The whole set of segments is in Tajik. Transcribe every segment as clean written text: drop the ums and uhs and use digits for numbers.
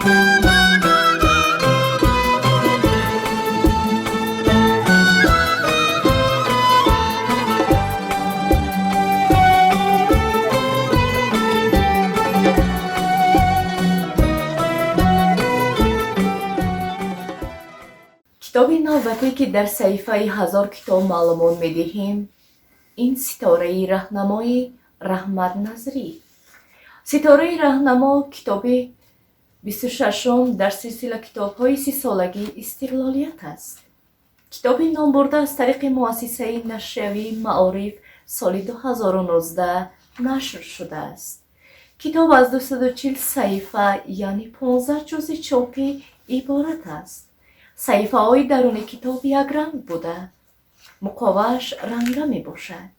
китоби навбате ки дар саҳифаи 1000 китоб маълумот медиҳем, ин ситораи раҳнамои раҳмат Назрӣ. ситораи раҳнамо китоби 26-ум дар силсилакитобҳои 30 солагии Истиқлолият аст. китоби номбурда аз тариқи муассисаи нашриявии маориф соли 2019 нашр шудааст. китоб аз 240 саҳифа, яъне 15 ҷузъи чопӣ иборат аст. саҳифаҳои даруни китоб якранг буда, муқовааш ранга мебошад.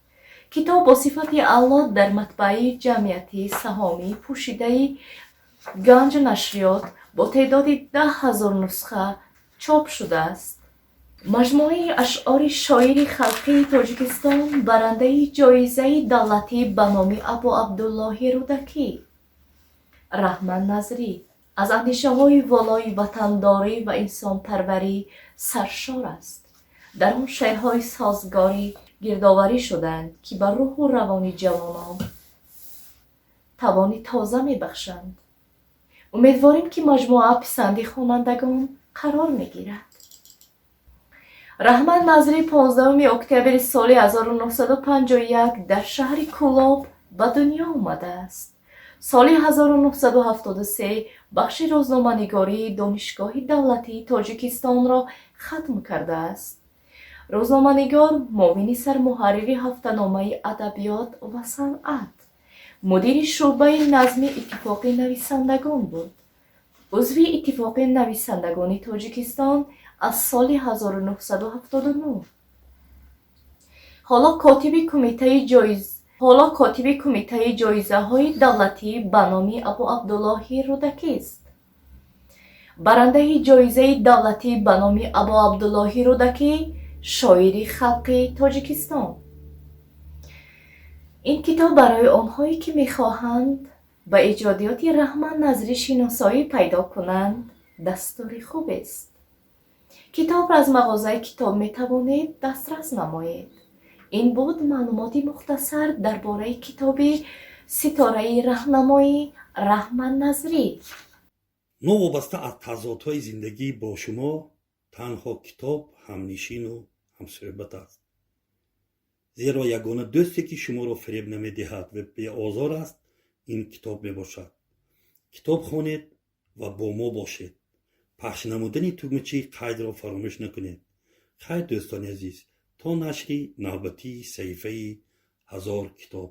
китоб бо сифати аъло дар матбаъаи ҷамъияти саҳомии пӯшидаи ганҷ нашриёт бо теъдоди 10,000 нусха чоп шудааст. маҷмӯаи ашъори шоири халқии Тоҷикистон, барандаи ҷоизаи давлатӣ ба номи абу Абдуллоҳи Рӯдакӣ, Раҳмат Назрӣ, аз андешаҳои волои ватандорӣ ва инсонпарварӣ саршор аст. дар он шеърҳои созгорӣ гирдоварӣ шуданд, ки ба рӯҳу равони ҷавонон тавони тоза мебахшанд. умедворим, ки маҷмӯа писанди хонандагон қарор мегирад. раҳмат Назрӣ 15 октябри соли 1951 дар шаҳри Кӯлоб ба дунё омадааст. соли 1973 бахши рӯзноманигории Донишгоҳи давлатии Тоҷикистонро хатм кардааст. рӯзноманигор, муовини сармуҳаррири ҳафтаномаи адабиёт ва санъат, мудири шуъбаи назми иттифоқи нависандагон буд. узви иттифоқи нависандагони Тоҷикистон аз соли 1979. ҳоло котиби кумитаи ҷоизаҳои давлатӣ ба номи абу Абдуллоҳи Рӯдакист. барандаи ҷоизаи давлатӣ ба номи абу Абдуллоҳи Рӯдакӣ, шоири халқи Тоҷикистон. ин китоб барои онҳое ки мехоҳанд ба иҷодиёти Раҳмат Назрӣ шиносоӣ пайдо кунанд дастури хубест. китобро аз мағозаи китоб метавонед дастрас намоед. ин буд маълумоти мухтасар дар бораи китоби ситораи раҳнамои Раҳмат Назрӣ. новобаста аз тазодҳои зиндагӣ бо шумо танҳо китоб ҳамнишину ҳамсӯҳбат аст. зеро ягона дӯсте ки шуморо фиреб намедиҳад ва беозор аст, ин китоб мебошад. китоб хонед ва бо мо бошед. пахш намудани тугмачи қайдро фаромӯш накунед. хайр дӯстони азиз, то нашри навбатии саҳифаи 1000 китоб.